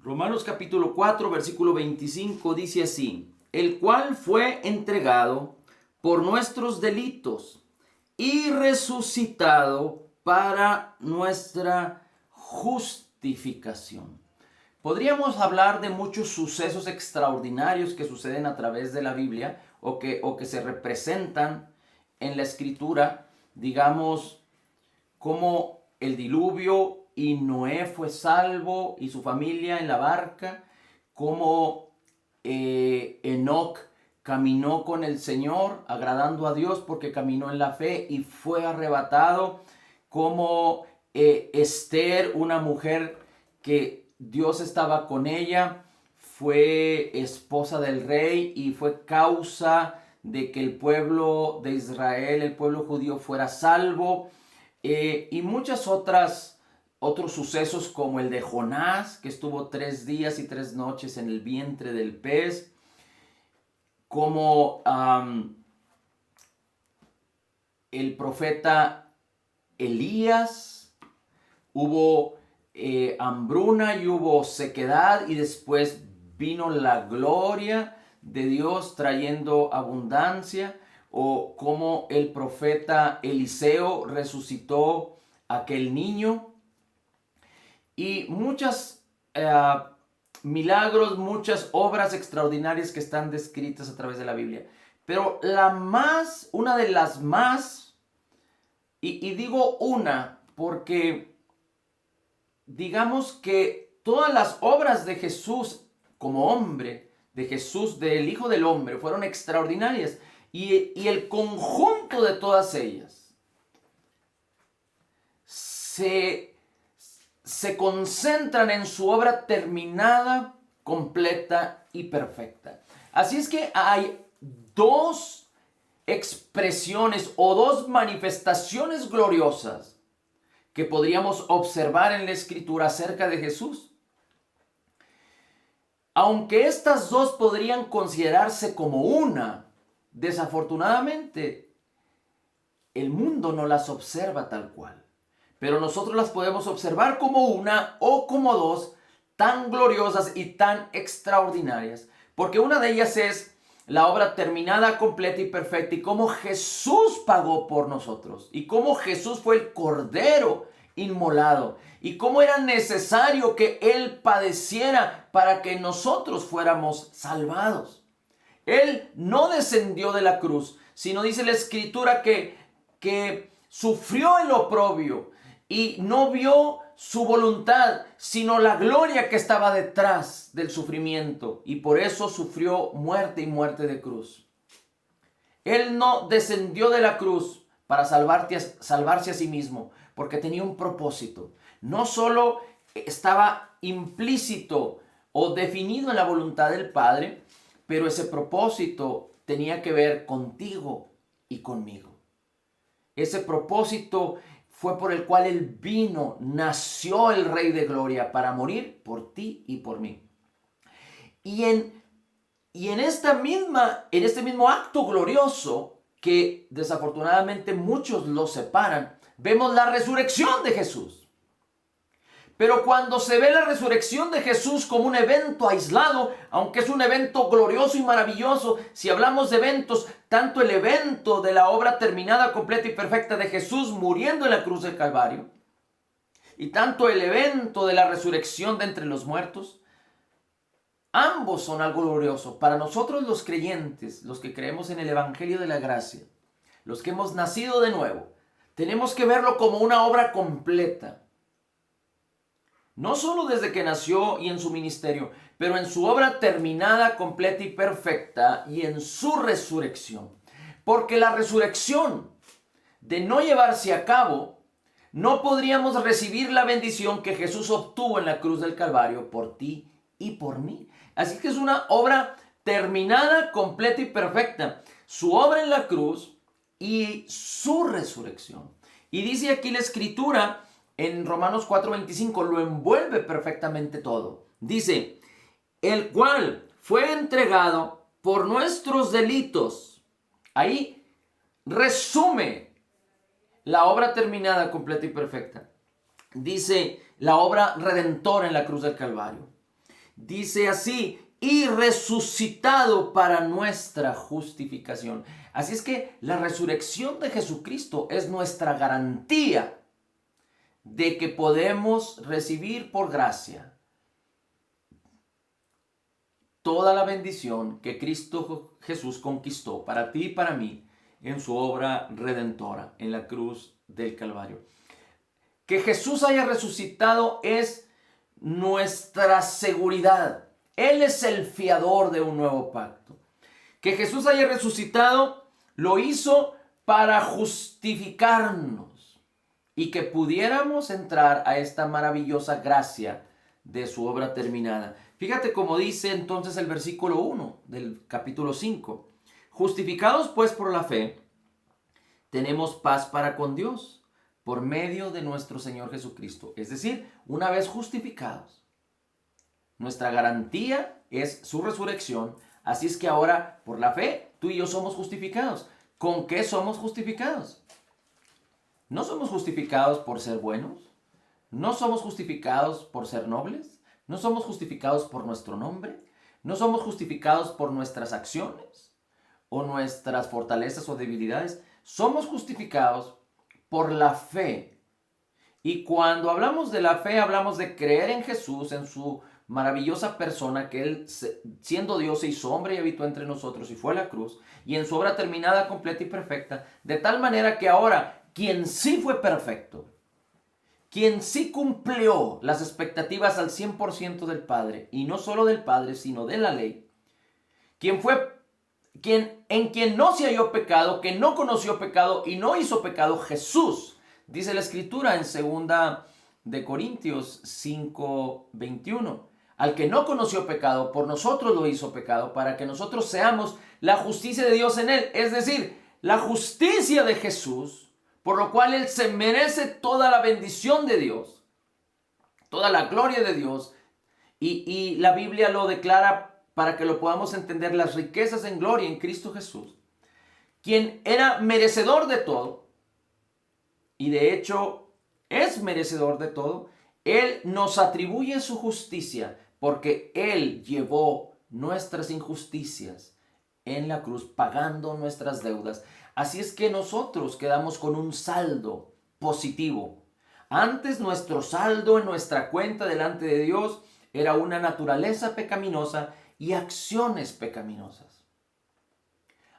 Romanos capítulo 4, versículo 25 dice así: el cual fue entregado por nuestros delitos y resucitado para nuestra justificación. Podríamos hablar de muchos sucesos extraordinarios que suceden a través de la Biblia o que se representan en la Escritura, digamos, como el diluvio y Noé fue salvo y su familia en la barca, como Enoc caminó con el Señor agradando a Dios porque caminó en la fe y fue arrebatado, como Esther, una mujer que Dios estaba con ella, fue esposa del rey y fue causa de que el pueblo de Israel, el pueblo judío, fuera salvo. Y muchas otros sucesos como el de Jonás, que estuvo 3 días y 3 noches en el vientre del pez, como el profeta Elías, hubo hambruna y hubo sequedad y después vino la gloria de Dios trayendo abundancia, o como el profeta Eliseo resucitó a aquel niño, y muchas milagros, muchas obras extraordinarias que están descritas a través de la Biblia. Pero una de las más, y digo una porque digamos que todas las obras de Jesús como hombre, de Jesús, del Hijo del Hombre, fueron extraordinarias. Y el conjunto de todas ellas se concentran en su obra terminada, completa y perfecta. Así es que hay dos expresiones o dos manifestaciones gloriosas que podríamos observar en la Escritura acerca de Jesús. Aunque estas dos podrían considerarse como una, desafortunadamente el mundo no las observa tal cual. Pero nosotros las podemos observar como una o como dos, tan gloriosas y tan extraordinarias. Porque una de ellas es la obra terminada, completa y perfecta, y cómo Jesús pagó por nosotros, y cómo Jesús fue el Cordero inmolado, y cómo era necesario que Él padeciera para que nosotros fuéramos salvados. Él no descendió de la cruz, sino dice la Escritura que sufrió el oprobio y no vio su voluntad, sino la gloria que estaba detrás del sufrimiento, y por eso sufrió muerte y muerte de cruz. Él no descendió de la cruz para salvarse a sí mismo, porque tenía un propósito. No solo estaba implícito o definido en la voluntad del Padre, pero ese propósito tenía que ver contigo y conmigo. Ese propósito fue por el cual Él vino, nació el Rey de Gloria para morir por ti y por mí. Y en este mismo acto glorioso, que desafortunadamente muchos lo separan, vemos la resurrección de Jesús. Pero cuando se ve la resurrección de Jesús como un evento aislado, aunque es un evento glorioso y maravilloso, si hablamos de eventos, tanto el evento de la obra terminada, completa y perfecta de Jesús muriendo en la cruz del Calvario, y tanto el evento de la resurrección de entre los muertos, ambos son algo glorioso. Para nosotros los creyentes, los que creemos en el Evangelio de la Gracia, los que hemos nacido de nuevo, tenemos que verlo como una obra completa. No solo desde que nació y en su ministerio, pero en su obra terminada, completa y perfecta, y en su resurrección. Porque la resurrección, de no llevarse a cabo, no podríamos recibir la bendición que Jesús obtuvo en la cruz del Calvario por ti y por mí. Así que es una obra terminada, completa y perfecta. Su obra en la cruz y su resurrección. Y dice aquí la Escritura, en Romanos 4:25, lo envuelve perfectamente todo. Dice, el cual fue entregado por nuestros delitos. Ahí resume la obra terminada, completa y perfecta. Dice la obra redentora en la cruz del Calvario. Dice así, y resucitado para nuestra justificación. Así es que la resurrección de Jesucristo es nuestra garantía de que podemos recibir por gracia toda la bendición que Cristo Jesús conquistó para ti y para mí en su obra redentora en la cruz del Calvario. Que Jesús haya resucitado es nuestra seguridad. Él es el fiador de un nuevo pacto. Que Jesús haya resucitado lo hizo para justificarnos y que pudiéramos entrar a esta maravillosa gracia de su obra terminada. Fíjate cómo dice entonces el versículo 1 del capítulo 5. Justificados pues por la fe, tenemos paz para con Dios por medio de nuestro Señor Jesucristo. Es decir, una vez justificados, nuestra garantía es su resurrección. Así es que ahora, por la fe, tú y yo somos justificados. ¿Con qué somos justificados? No somos justificados por ser buenos. No somos justificados por ser nobles. No somos justificados por nuestro nombre. No somos justificados por nuestras acciones o nuestras fortalezas o debilidades. Somos justificados por la fe. Y cuando hablamos de la fe, hablamos de creer en Jesús, en su maravillosa persona, que Él, siendo Dios, se hizo hombre y habitó entre nosotros y fue a la cruz, y en su obra terminada, completa y perfecta, de tal manera que ahora, quien sí fue perfecto, quien sí cumplió las expectativas al 100% del Padre, y no solo del Padre, sino de la ley, en quien no se halló pecado, que no conoció pecado y no hizo pecado, Jesús. Dice la Escritura en 2 de Corintios 5:21. Al que no conoció pecado, por nosotros lo hizo pecado, para que nosotros seamos la justicia de Dios en él. Es decir, la justicia de Jesús, por lo cual él se merece toda la bendición de Dios, toda la gloria de Dios. Y la Biblia lo declara para que lo podamos entender, las riquezas en gloria en Cristo Jesús, quien era merecedor de todo, y de hecho es merecedor de todo. Él nos atribuye su justicia porque Él llevó nuestras injusticias en la cruz, pagando nuestras deudas. Así es que nosotros quedamos con un saldo positivo. Antes nuestro saldo en nuestra cuenta delante de Dios era una naturaleza pecaminosa y acciones pecaminosas.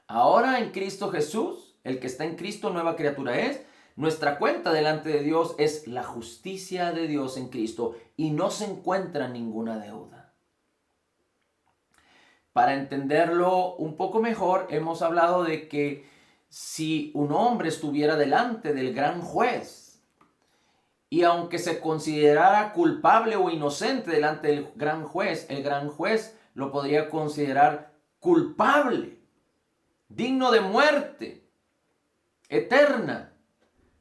Ahora en Cristo Jesús, el que está en Cristo, nueva criatura es. Nuestra cuenta delante de Dios es la justicia de Dios en Cristo y no se encuentra ninguna deuda. Para entenderlo un poco mejor, hemos hablado de que si un hombre estuviera delante del gran juez y aunque se considerara culpable o inocente delante del gran juez, el gran juez lo podría considerar culpable, digno de muerte eterna,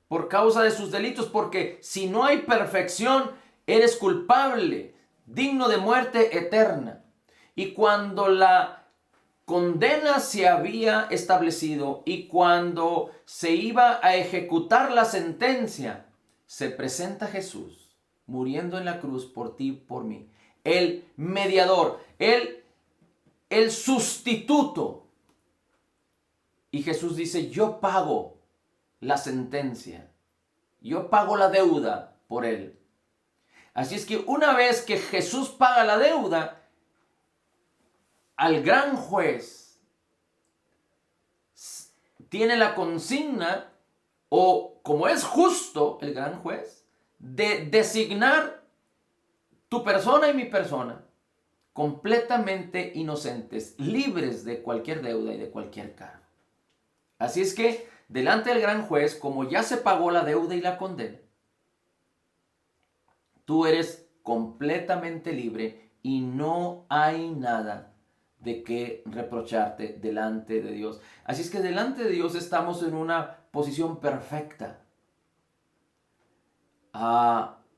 por causa de sus delitos, porque si no hay perfección, eres culpable, digno de muerte eterna. Y cuando la condena se había establecido y cuando se iba a ejecutar la sentencia, se presenta Jesús, muriendo en la cruz por ti y por mí. El mediador, el sustituto. Y Jesús dice, yo pago la sentencia. Yo pago la deuda por él. Así es que una vez que Jesús paga la deuda, al gran juez tiene la consigna, o como es justo el gran juez, de designar tu persona y mi persona completamente inocentes, libres de cualquier deuda y de cualquier cargo. Así es que delante del gran juez, como ya se pagó la deuda y la condena, tú eres completamente libre y no hay nada de qué reprocharte delante de Dios. Así es que delante de Dios estamos en una posición perfecta.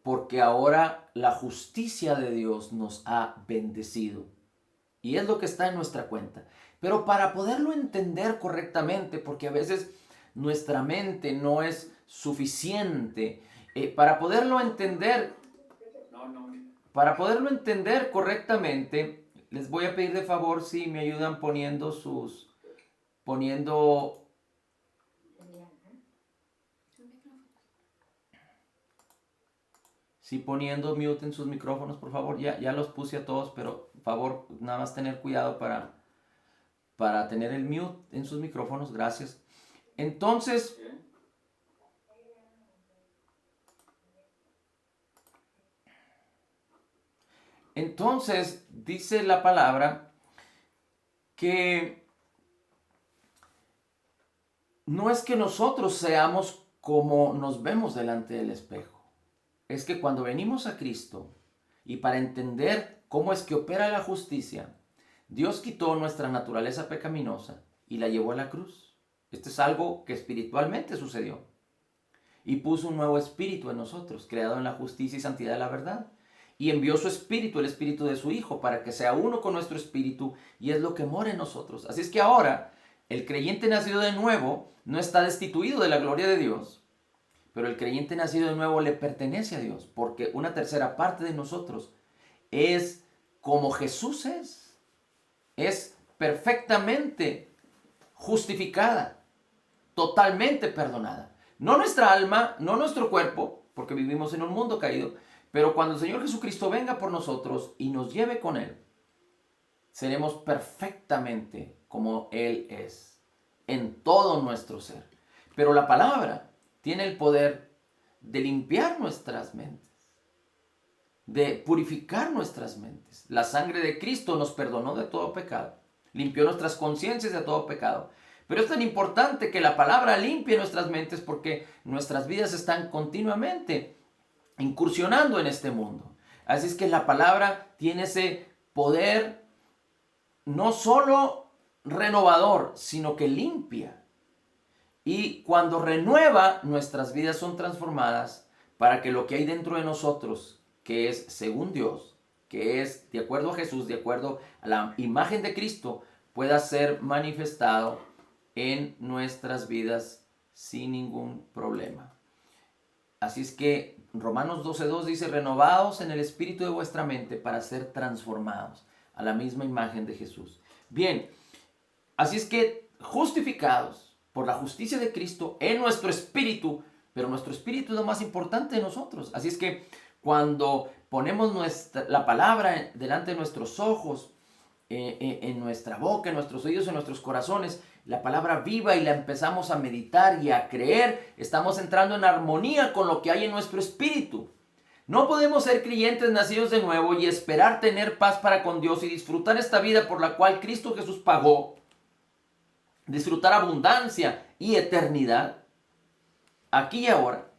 Porque ahora la justicia de Dios nos ha bendecido. Y es lo que está en nuestra cuenta. Pero para poderlo entender correctamente, porque a veces nuestra mente no es suficiente, para poderlo entender, para poderlo entender correctamente, les voy a pedir de favor si me ayudan poniendo poniendo mute en sus micrófonos, por favor. Ya los puse a todos, pero por favor, nada más tener cuidado para tener el mute en sus micrófonos. Gracias. Entonces dice la palabra que no es que nosotros seamos como nos vemos delante del espejo. Es que cuando venimos a Cristo y para entender cómo es que opera la justicia, Dios quitó nuestra naturaleza pecaminosa y la llevó a la cruz. Esto es algo que espiritualmente sucedió. Y puso un nuevo espíritu en nosotros, creado en la justicia y santidad de la verdad. Y envió su espíritu, el espíritu de su Hijo, para que sea uno con nuestro espíritu, y es lo que mora en nosotros. Así es que ahora, el creyente nacido de nuevo no está destituido de la gloria de Dios, pero el creyente nacido de nuevo le pertenece a Dios, porque una tercera parte de nosotros es como Jesús es perfectamente justificada, totalmente perdonada. No nuestra alma, no nuestro cuerpo, porque vivimos en un mundo caído, pero cuando el Señor Jesucristo venga por nosotros y nos lleve con Él, seremos perfectamente como Él es, en todo nuestro ser. Pero la palabra tiene el poder de limpiar nuestras mentes, de purificar nuestras mentes. La sangre de Cristo nos perdonó de todo pecado, limpió nuestras conciencias de todo pecado. Pero es tan importante que la palabra limpie nuestras mentes porque nuestras vidas están continuamente incursionando en este mundo. Así es que la palabra tiene ese poder no solo renovador, sino que limpia. Y cuando renueva, nuestras vidas son transformadas para que lo que hay dentro de nosotros, que es según Dios, que es de acuerdo a Jesús, de acuerdo a la imagen de Cristo, pueda ser manifestado en nuestras vidas sin ningún problema. Así es que Romanos 12:2 dice, renovaos en el espíritu de vuestra mente para ser transformados a la misma imagen de Jesús. Bien, así es que justificados por la justicia de Cristo en nuestro espíritu, pero nuestro espíritu es lo más importante de nosotros. Así es que cuando ponemos la palabra delante de nuestros ojos, en nuestra boca, en nuestros oídos, en nuestros corazones, la palabra viva y la empezamos a meditar y a creer, estamos entrando en armonía con lo que hay en nuestro espíritu. No podemos ser creyentes nacidos de nuevo y esperar tener paz para con Dios y disfrutar esta vida por la cual Cristo Jesús pagó, disfrutar abundancia y eternidad, aquí y ahora,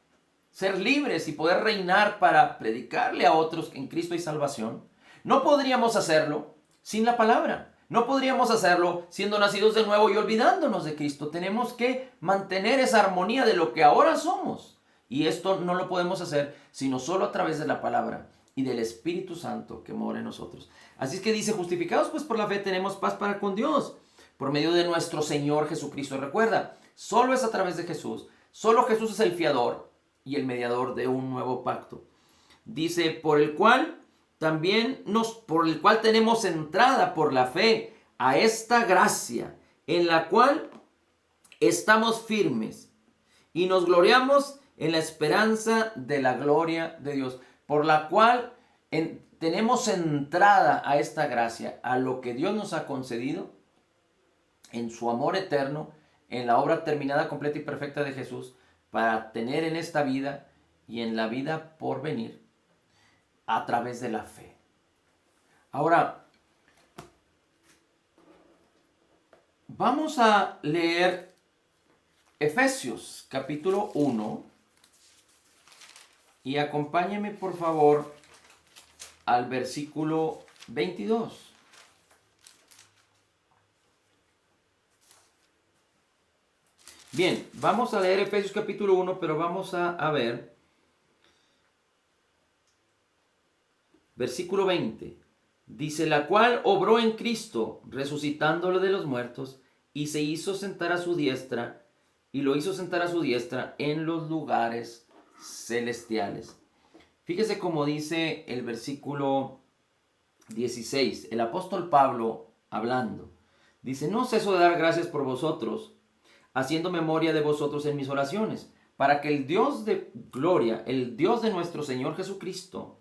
ser libres y poder reinar para predicarle a otros que en Cristo hay salvación. No podríamos hacerlo sin la palabra. No podríamos hacerlo siendo nacidos de nuevo y olvidándonos de Cristo. Tenemos que mantener esa armonía de lo que ahora somos. Y esto no lo podemos hacer sino solo a través de la palabra y del Espíritu Santo que mora en nosotros. Así es que dice, justificados pues por la fe tenemos paz para con Dios, por medio de nuestro Señor Jesucristo. Recuerda, solo es a través de Jesús. Solo Jesús es el fiador y el mediador de un nuevo pacto. Dice, por el cual tenemos entrada por la fe a esta gracia, en la cual estamos firmes y nos gloriamos en la esperanza de la gloria de Dios, por la cual tenemos entrada a esta gracia, a lo que Dios nos ha concedido en su amor eterno, en la obra terminada, completa y perfecta de Jesús, para tener en esta vida y en la vida por venir, a través de la fe. Ahora, vamos a leer Efesios capítulo 1 y acompáñenme por favor al versículo 22. Bien, vamos a leer Efesios capítulo 1, pero vamos a ver versículo 20. Dice, la cual obró en Cristo, resucitándolo de los muertos, y se hizo sentar a su diestra, y lo hizo sentar a su diestra en los lugares celestiales. Fíjese cómo dice el versículo 16, el apóstol Pablo hablando. Dice, no ceso de dar gracias por vosotros, haciendo memoria de vosotros en mis oraciones, para que el Dios de gloria, el Dios de nuestro Señor Jesucristo,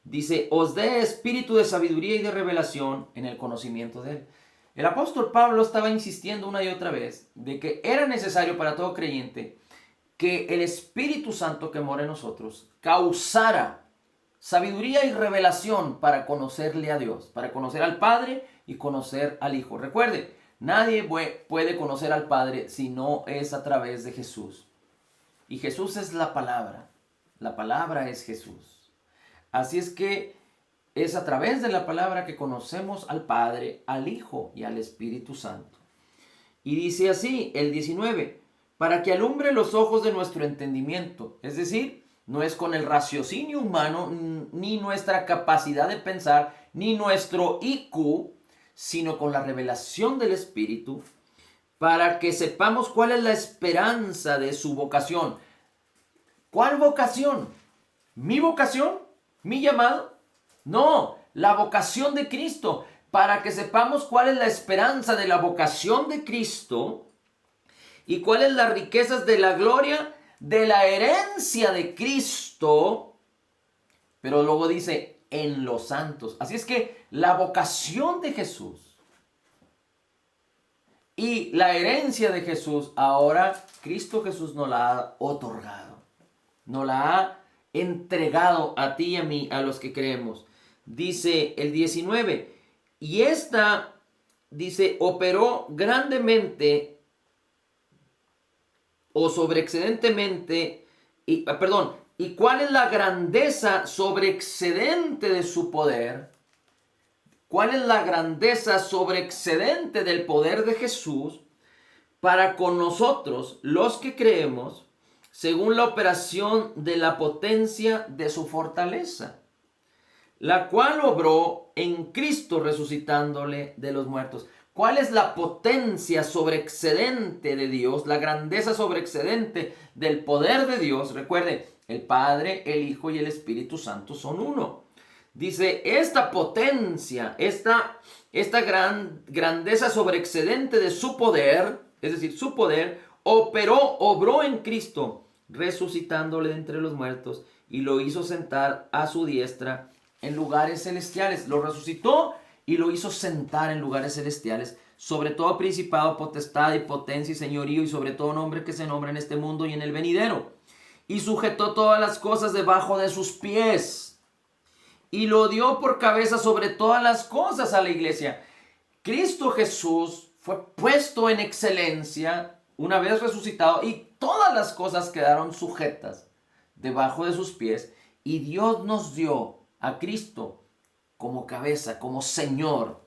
dice, os dé espíritu de sabiduría y de revelación en el conocimiento de Él. El apóstol Pablo estaba insistiendo una y otra vez de que era necesario para todo creyente que el Espíritu Santo que mora en nosotros causara sabiduría y revelación para conocerle a Dios, para conocer al Padre y conocer al Hijo. Recuerde, nadie puede conocer al Padre si no es a través de Jesús. Y Jesús es la palabra es Jesús. Así es que es a través de la palabra que conocemos al Padre, al Hijo y al Espíritu Santo. Y dice así, el 19, para que alumbre los ojos de nuestro entendimiento. Es decir, no es con el raciocinio humano, ni nuestra capacidad de pensar, ni nuestro IQ, sino con la revelación del Espíritu, para que sepamos cuál es la esperanza de su vocación. ¿Cuál vocación? ¿Mi vocación? ¿Mi llamado? No, la vocación de Cristo. Para que sepamos cuál es la esperanza de la vocación de Cristo y cuáles las riquezas de la gloria de la herencia de Cristo. Pero luego dice, en los santos. Así es que la vocación de Jesús y la herencia de Jesús, ahora Cristo Jesús nos la ha otorgado. Nos la ha entregado a ti y a mí, a los que creemos. Dice el 19, y esta, dice, operó grandemente o sobreexcedentemente, ¿y cuál es la grandeza sobreexcedente de su poder? ¿Cuál es la grandeza sobreexcedente del poder de Jesús para con nosotros, los que creemos, según la operación de la potencia de su fortaleza, la cual obró en Cristo resucitándole de los muertos? ¿Cuál es la potencia sobreexcedente de Dios? La grandeza sobreexcedente del poder de Dios. Recuerde, el Padre, el Hijo y el Espíritu Santo son uno. Dice, esta potencia, esta grandeza sobreexcedente de su poder, es decir, su poder, obró en Cristo, resucitándole de entre los muertos, y lo hizo sentar a su diestra en lugares celestiales. Lo resucitó y lo hizo sentar en lugares celestiales, sobre todo principado, potestad y potencia y señorío, y sobre todo nombre que se nombra en este mundo y en el venidero. Y sujetó todas las cosas debajo de sus pies, y lo dio por cabeza sobre todas las cosas a la iglesia. Cristo Jesús fue puesto en excelencia una vez resucitado, y todas las cosas quedaron sujetas debajo de sus pies, y Dios nos dio a Cristo como cabeza, como Señor.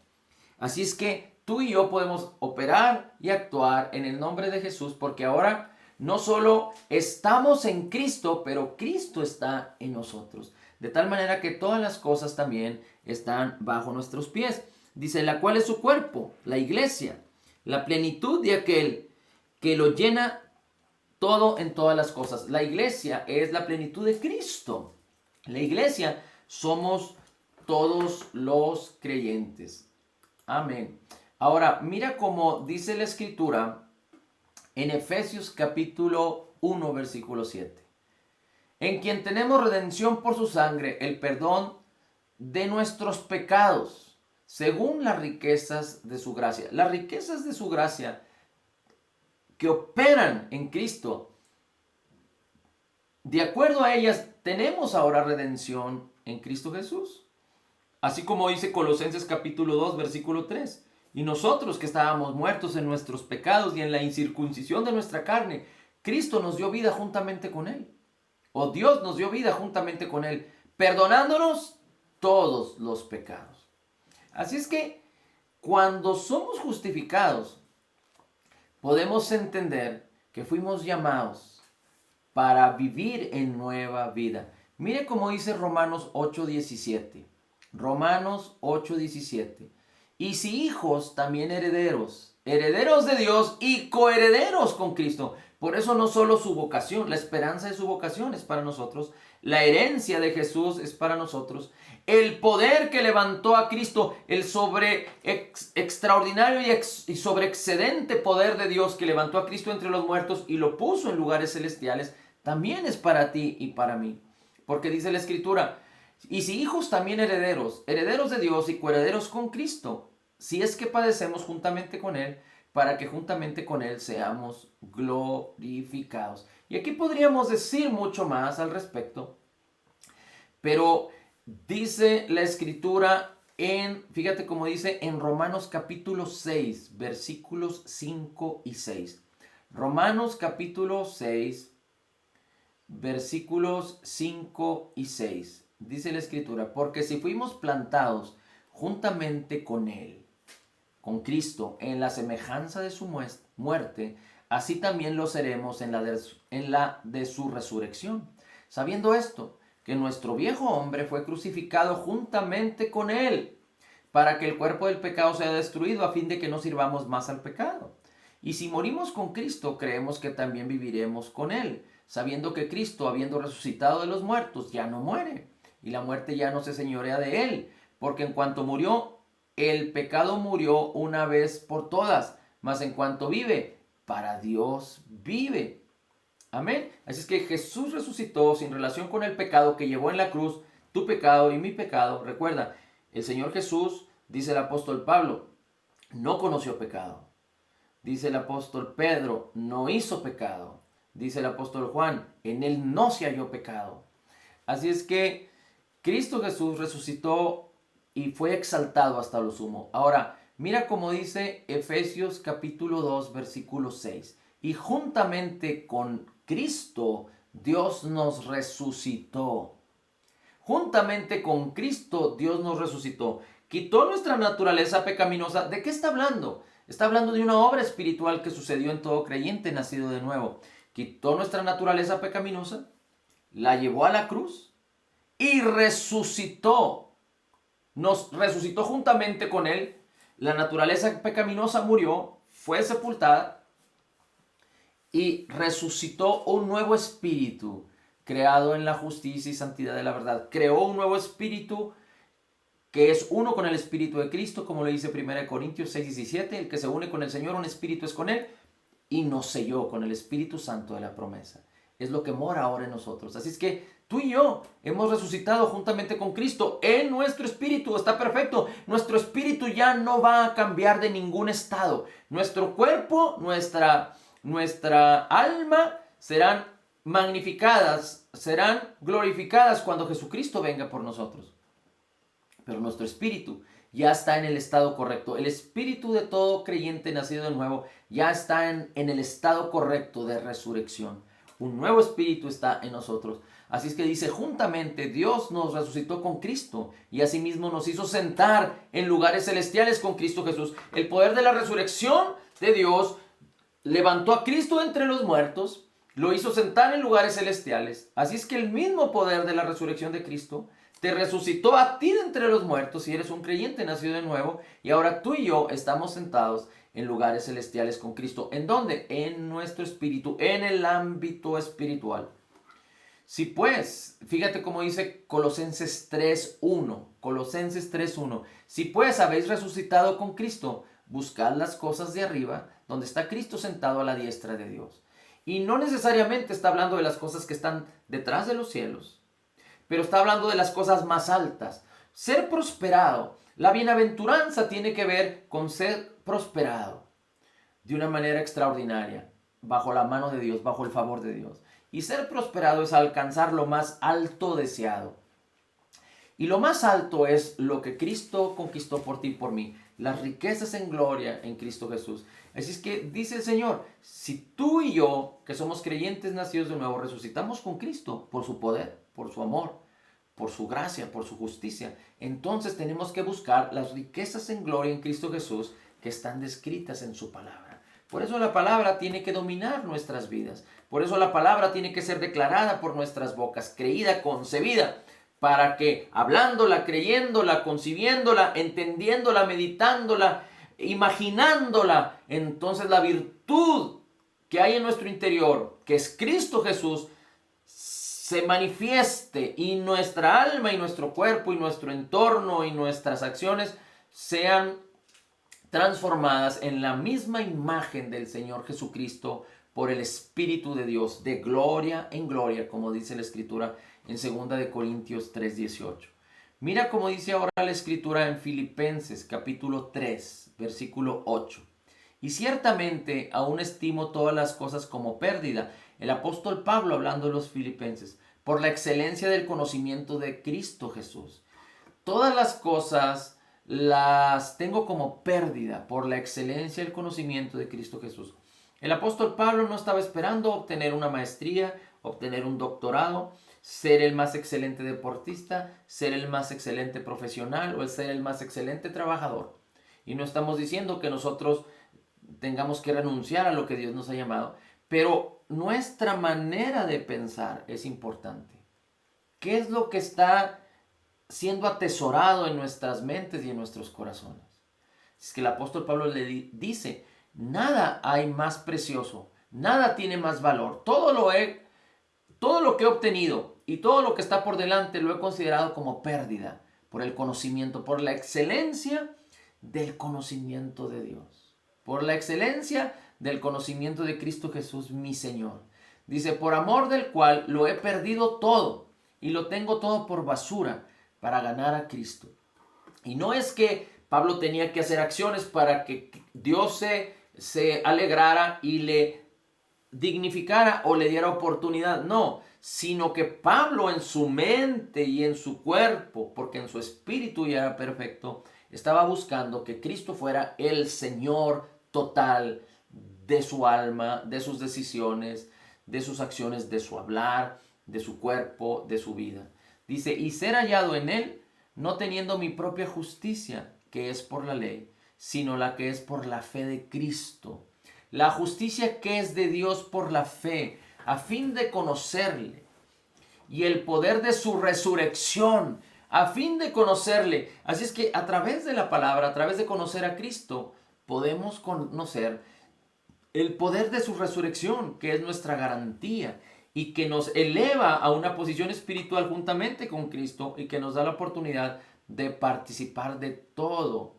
Así es que tú y yo podemos operar y actuar en el nombre de Jesús, porque ahora no solo estamos en Cristo, pero Cristo está en nosotros. De tal manera que todas las cosas también están bajo nuestros pies. Dice, la cual es su cuerpo, la iglesia, la plenitud de aquel que lo llena todo en todas las cosas. La iglesia es la plenitud de Cristo. La iglesia somos todos los creyentes. Amén. Ahora, mira cómo dice la Escritura en Efesios capítulo 1, versículo 7. En quien tenemos redención por su sangre, el perdón de nuestros pecados, según las riquezas de su gracia. Las riquezas de su gracia que operan en Cristo, de acuerdo a ellas, tenemos ahora redención en Cristo Jesús. Así como dice Colosenses capítulo 2, versículo 3. Y nosotros que estábamos muertos en nuestros pecados y en la incircuncisión de nuestra carne, Cristo nos dio vida juntamente con Él. O Dios nos dio vida juntamente con Él, perdonándonos todos los pecados. Así es que cuando somos justificados, podemos entender que fuimos llamados para vivir en nueva vida. Mire cómo dice Romanos 8:17. Romanos 8:17. Y si hijos, también herederos, herederos de Dios y coherederos con Cristo. Por eso no solo su vocación, la esperanza de su vocación es para nosotros La herencia de Jesús es para nosotros. El poder que levantó a Cristo, el extraordinario y sobreexcedente poder de Dios que levantó a Cristo entre los muertos y lo puso en lugares celestiales, también es para ti y para mí. Porque dice la Escritura, y si hijos también herederos, herederos de Dios y coherederos con Cristo, si es que padecemos juntamente con Él, para que juntamente con Él seamos glorificados. Y aquí podríamos decir mucho más al respecto, pero dice la Escritura fíjate cómo dice en Romanos capítulo 6, versículos 5 y 6. Romanos capítulo 6, versículos 5 y 6. Dice la Escritura, porque si fuimos plantados juntamente con Él, con Cristo, en la semejanza de su muerte, así también lo seremos en la de su resurrección. Sabiendo esto, que nuestro viejo hombre fue crucificado juntamente con Él, para que el cuerpo del pecado sea destruido, a fin de que no sirvamos más al pecado. Y si morimos con Cristo, creemos que también viviremos con Él, sabiendo que Cristo, habiendo resucitado de los muertos, ya no muere, y la muerte ya no se señorea de Él, porque en cuanto murió, el pecado murió una vez por todas, mas en cuanto vive, para Dios vive. Amén. Así es que Jesús resucitó sin relación con el pecado que llevó en la cruz, tu pecado y mi pecado. Recuerda, el Señor Jesús, dice el apóstol Pablo, no conoció pecado. Dice el apóstol Pedro, no hizo pecado. Dice el apóstol Juan, en él no se halló pecado. Así es que Cristo Jesús resucitó y fue exaltado hasta lo sumo. Ahora, mira cómo dice Efesios capítulo 2, versículo 6. Y juntamente con Cristo, Dios nos resucitó. Juntamente con Cristo, Dios nos resucitó. Quitó nuestra naturaleza pecaminosa. ¿De qué está hablando? Está hablando de una obra espiritual que sucedió en todo creyente nacido de nuevo. Quitó nuestra naturaleza pecaminosa, la llevó a la cruz y resucitó. Nos resucitó juntamente con Él. La naturaleza pecaminosa murió, fue sepultada y resucitó un nuevo espíritu creado en la justicia y santidad de la verdad. Creó un nuevo espíritu que es uno con el Espíritu de Cristo, como lo dice 1 Corintios 6:17. El que se une con el Señor, un espíritu es con Él, y nos selló con el Espíritu Santo de la promesa. Es lo que mora ahora en nosotros. Así es que tú y yo hemos resucitado juntamente con Cristo en nuestro espíritu. Está perfecto. Nuestro espíritu ya no va a cambiar de ningún estado. Nuestro cuerpo, nuestra alma serán magnificadas, serán glorificadas cuando Jesucristo venga por nosotros. Pero nuestro espíritu ya está en el estado correcto. El espíritu de todo creyente nacido de nuevo ya está en el estado correcto de resurrección. Un nuevo espíritu está en nosotros. Así es que dice, juntamente Dios nos resucitó con Cristo y asimismo nos hizo sentar en lugares celestiales con Cristo Jesús. El poder de la resurrección de Dios levantó a Cristo entre los muertos, lo hizo sentar en lugares celestiales. Así es que el mismo poder de la resurrección de Cristo te resucitó a ti de entre los muertos si eres un creyente nacido de nuevo, y ahora tú y yo estamos sentados en lugares celestiales con Cristo. ¿En dónde? En nuestro espíritu, en el ámbito espiritual. Si pues, fíjate cómo dice Colosenses 3:1. Colosenses 3:1. Si pues habéis resucitado con Cristo, buscad las cosas de arriba, donde está Cristo sentado a la diestra de Dios. Y no necesariamente está hablando de las cosas que están detrás de los cielos, pero está hablando de las cosas más altas. Ser prosperado. La bienaventuranza tiene que ver con ser prosperado de una manera extraordinaria, bajo la mano de Dios, bajo el favor de Dios. Y ser prosperado es alcanzar lo más alto deseado. Y lo más alto es lo que Cristo conquistó por ti y por mí. Las riquezas en gloria en Cristo Jesús. Así es que dice el Señor, si tú y yo, que somos creyentes nacidos de nuevo, resucitamos con Cristo por su poder, por su amor, por su gracia, por su justicia, entonces tenemos que buscar las riquezas en gloria en Cristo Jesús que están descritas en su palabra. Por eso la palabra tiene que dominar nuestras vidas. Por eso la palabra tiene que ser declarada por nuestras bocas, creída, concebida, para que hablándola, creyéndola, concibiéndola, entendiéndola, meditándola, imaginándola, entonces la virtud que hay en nuestro interior, que es Cristo Jesús, se manifieste y nuestra alma y nuestro cuerpo y nuestro entorno y nuestras acciones sean transformadas en la misma imagen del Señor Jesucristo por el Espíritu de Dios, de gloria en gloria, como dice la Escritura en 2 de Corintios 3:18. Mira cómo dice ahora la Escritura en Filipenses capítulo 3, versículo 8. Y ciertamente aún estimo todas las cosas como pérdida. El apóstol Pablo hablando de los filipenses, por la excelencia del conocimiento de Cristo Jesús. Todas las cosas las tengo como pérdida por la excelencia del conocimiento de Cristo Jesús. El apóstol Pablo no estaba esperando obtener una maestría, obtener un doctorado, ser el más excelente deportista, ser el más excelente profesional o ser el más excelente trabajador. Y no estamos diciendo que nosotros tengamos que renunciar a lo que Dios nos ha llamado, pero nuestra manera de pensar es importante. ¿Qué es lo que está siendo atesorado en nuestras mentes y en nuestros corazones? Es que el apóstol Pablo le dice, nada hay más precioso, nada tiene más valor. Todo lo que he obtenido y todo lo que está por delante lo he considerado como pérdida por el conocimiento, por la excelencia del conocimiento de Dios, por la excelencia del conocimiento de Cristo Jesús, mi Señor. Dice, por amor del cual lo he perdido todo y lo tengo todo por basura para ganar a Cristo. Y no es que Pablo tenía que hacer acciones para que Dios se alegrara y le dignificara o le diera oportunidad, no, sino que Pablo en su mente y en su cuerpo, porque en su espíritu ya era perfecto, estaba buscando que Cristo fuera el Señor total de su alma, de sus decisiones, de sus acciones, de su hablar, de su cuerpo, de su vida. Dice, y ser hallado en él, no teniendo mi propia justicia, que es por la ley, sino la que es por la fe de Cristo. La justicia que es de Dios por la fe, a fin de conocerle, y el poder de su resurrección, a fin de conocerle. Así es que a través de la palabra, a través de conocer a Cristo, podemos conocer el poder de su resurrección, que es nuestra garantía y que nos eleva a una posición espiritual juntamente con Cristo y que nos da la oportunidad de participar de todo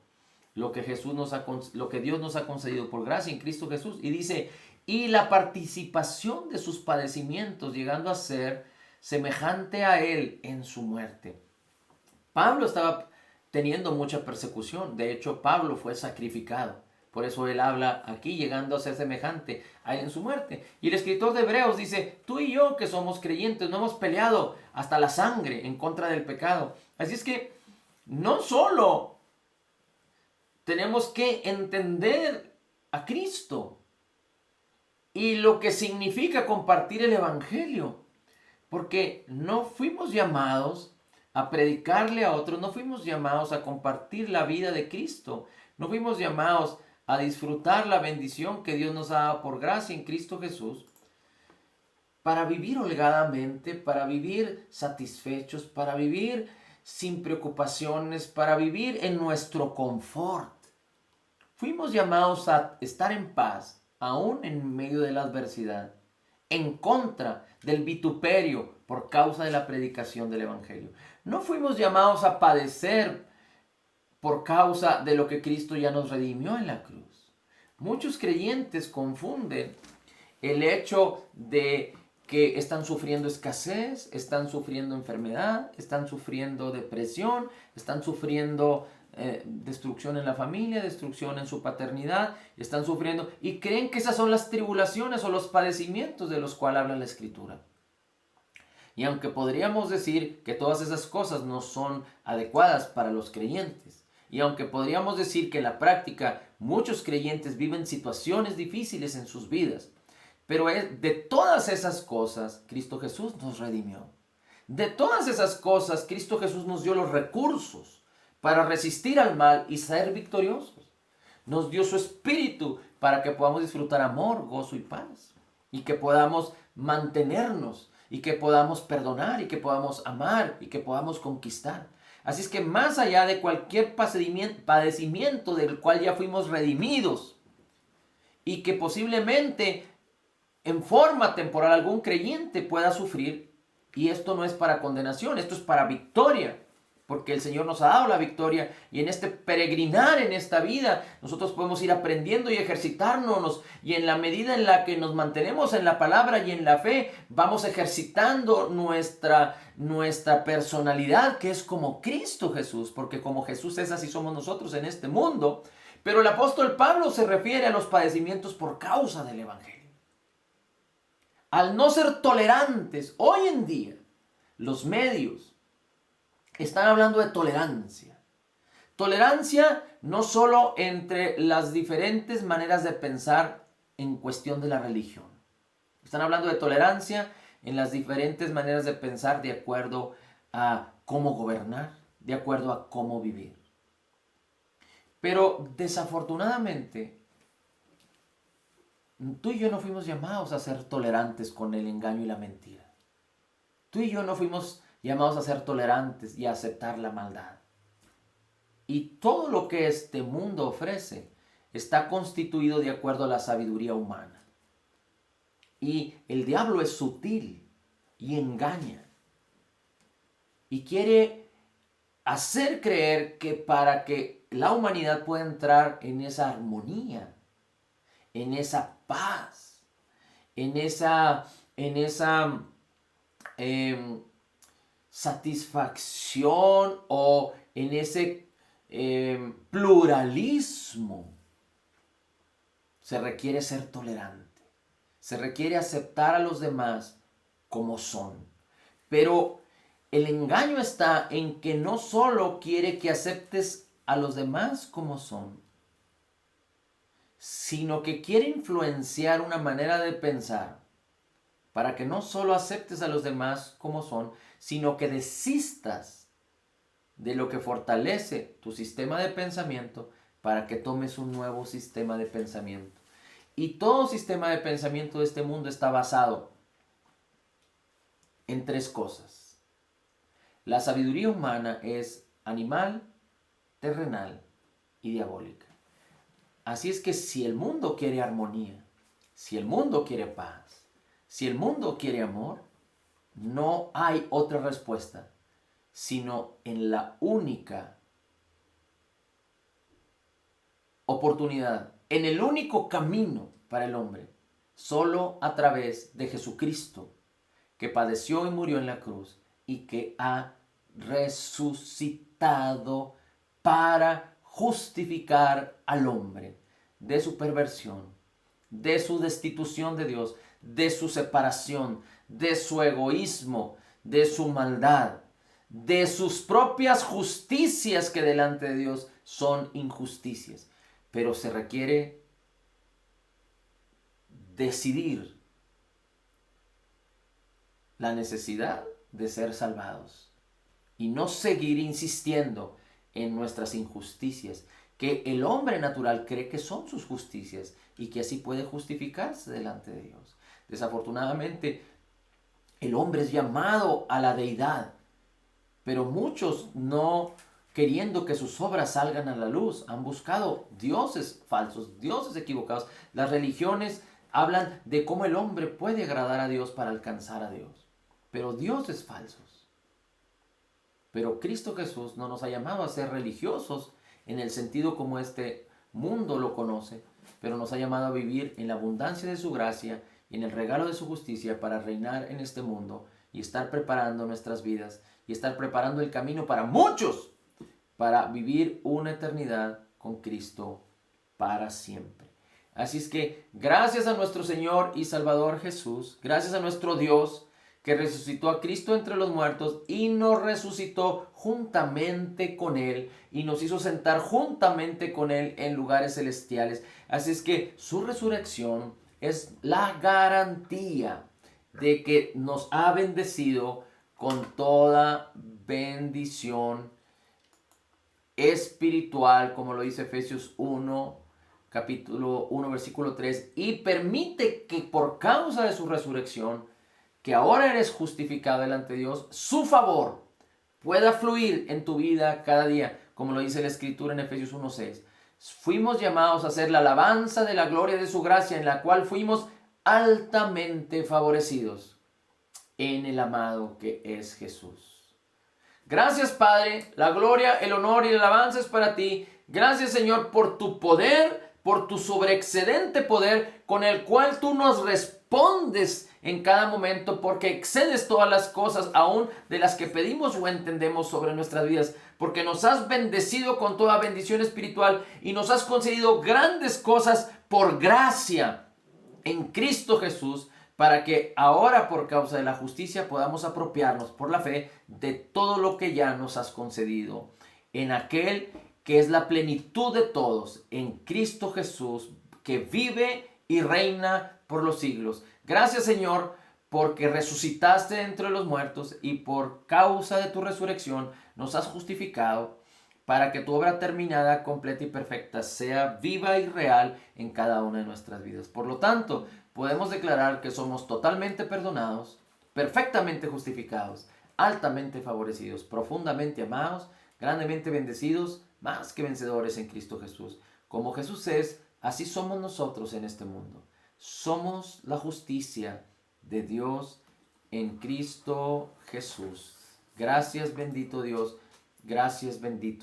lo que Dios nos ha concedido por gracia en Cristo Jesús. Y dice, y la participación de sus padecimientos, llegando a ser semejante a él en su muerte. Pablo estaba teniendo mucha persecución. De hecho, Pablo fue sacrificado. Por eso él habla aquí, llegando a ser semejante a él en su muerte. Y el escritor de Hebreos dice, tú y yo que somos creyentes, no hemos peleado hasta la sangre en contra del pecado. Así es que no solo tenemos que entender a Cristo y lo que significa compartir el evangelio, porque no fuimos llamados a predicarle a otros, no fuimos llamados a compartir la vida de Cristo, no fuimos llamados a disfrutar la bendición que Dios nos ha dado por gracia en Cristo Jesús, para vivir holgadamente, para vivir satisfechos, para vivir sin preocupaciones, para vivir en nuestro confort. Fuimos llamados a estar en paz, aún en medio de la adversidad, en contra del vituperio por causa de la predicación del evangelio. No fuimos llamados a padecer por causa de lo que Cristo ya nos redimió en la cruz. Muchos creyentes confunden el hecho de que están sufriendo escasez, están sufriendo enfermedad, están sufriendo depresión, están sufriendo destrucción en la familia, destrucción en su paternidad, están sufriendo y creen que esas son las tribulaciones o los padecimientos de los cuales habla la Escritura. Y aunque podríamos decir que todas esas cosas no son adecuadas para los creyentes, y aunque podríamos decir que en la práctica muchos creyentes viven situaciones difíciles en sus vidas, pero de todas esas cosas Cristo Jesús nos redimió. De todas esas cosas Cristo Jesús nos dio los recursos para resistir al mal y ser victoriosos. Nos dio su espíritu para que podamos disfrutar amor, gozo y paz. Y que podamos mantenernos, y que podamos perdonar, y que podamos amar, y que podamos conquistar. Así es que más allá de cualquier padecimiento del cual ya fuimos redimidos, y que posiblemente en forma temporal algún creyente pueda sufrir, Y esto no es para condenación, esto es para victoria. Porque el Señor nos ha dado la victoria y en este peregrinar en esta vida nosotros podemos ir aprendiendo y ejercitarnos, y en la medida en la que nos mantenemos en la palabra y en la fe vamos ejercitando nuestra personalidad, que es como Cristo Jesús, porque como Jesús es, así somos nosotros en este mundo. Pero el apóstol Pablo se refiere a los padecimientos por causa del Evangelio. Al no ser tolerantes, hoy en día los medios están hablando de tolerancia. Tolerancia no solo entre las diferentes maneras de pensar en cuestión de la religión. Están hablando de tolerancia en las diferentes maneras de pensar de acuerdo a cómo gobernar, de acuerdo a cómo vivir. Pero desafortunadamente, tú y yo no fuimos llamados a ser tolerantes con el engaño y la mentira. Tú y yo no fuimos llamados a ser tolerantes y a aceptar la maldad. Y todo lo que este mundo ofrece está constituido de acuerdo a la sabiduría humana. Y el diablo es sutil y engaña. Y quiere hacer creer que para que la humanidad pueda entrar en esa armonía, en esa paz, en esa satisfacción o en ese pluralismo, se requiere ser tolerante, se requiere aceptar a los demás como son. Pero el engaño está en que no solo quiere que aceptes a los demás como son, sino que quiere influenciar una manera de pensar para que no solo aceptes a los demás como son, sino que desistas de lo que fortalece tu sistema de pensamiento para que tomes un nuevo sistema de pensamiento. Y todo sistema de pensamiento de este mundo está basado en tres cosas. La sabiduría humana es animal, terrenal y diabólica. Así es que si el mundo quiere armonía, si el mundo quiere paz, si el mundo quiere amor, no hay otra respuesta sino en la única oportunidad, en el único camino para el hombre, solo a través de Jesucristo, que padeció y murió en la cruz y que ha resucitado para justificar al hombre de su perversión, de su destitución de Dios, de su separación, de su egoísmo, de su maldad, de sus propias justicias que delante de Dios son injusticias. Pero se requiere decidir la necesidad de ser salvados y no seguir insistiendo en nuestras injusticias, que el hombre natural cree que son sus justicias y que así puede justificarse delante de Dios. Desafortunadamente, el hombre es llamado a la deidad, pero muchos, no queriendo que sus obras salgan a la luz, han buscado dioses falsos, dioses equivocados. Las religiones hablan de cómo el hombre puede agradar a Dios para alcanzar a Dios, pero dioses falsos. Pero Cristo Jesús no nos ha llamado a ser religiosos en el sentido como este mundo lo conoce, pero nos ha llamado a vivir en la abundancia de su gracia y en el regalo de su justicia para reinar en este mundo y estar preparando nuestras vidas y estar preparando el camino para muchos para vivir una eternidad con Cristo para siempre. Así es que gracias a nuestro Señor y Salvador Jesús, gracias a nuestro Dios que resucitó a Cristo entre los muertos y nos resucitó juntamente con Él y nos hizo sentar juntamente con Él en lugares celestiales. Así es que su resurrección es la garantía de que nos ha bendecido con toda bendición espiritual, como lo dice Efesios 1, capítulo 1, versículo 3, y permite que por causa de su resurrección, que ahora eres justificado delante de Dios, su favor pueda fluir en tu vida cada día, como lo dice la Escritura en Efesios 1:6. Fuimos llamados a hacer la alabanza de la gloria de su gracia, en la cual fuimos altamente favorecidos. en el amado que es Jesús. Gracias, Padre, la gloria, el honor y la alabanza es para ti. Gracias, Señor, por tu poder, por tu sobreexcedente poder con el cual tú nos respondes en cada momento, porque excedes todas las cosas, aún de las que pedimos o entendemos sobre nuestras vidas, porque nos has bendecido con toda bendición espiritual y nos has concedido grandes cosas por gracia en Cristo Jesús, para que ahora por causa de la justicia podamos apropiarnos por la fe de todo lo que ya nos has concedido en aquel que es la plenitud de todos, en Cristo Jesús, que vive y reina por los siglos. Gracias, Señor, porque resucitaste de entre los muertos y por causa de tu resurrección nos has justificado, para que tu obra terminada, completa y perfecta sea viva y real en cada una de nuestras vidas. Por lo tanto, podemos declarar que somos totalmente perdonados, perfectamente justificados, altamente favorecidos, profundamente amados, grandemente bendecidos, más que vencedores en Cristo Jesús. Como Jesús es, así somos nosotros en este mundo. Somos la justicia de Dios en Cristo Jesús. Gracias, bendito Dios. Gracias, bendito.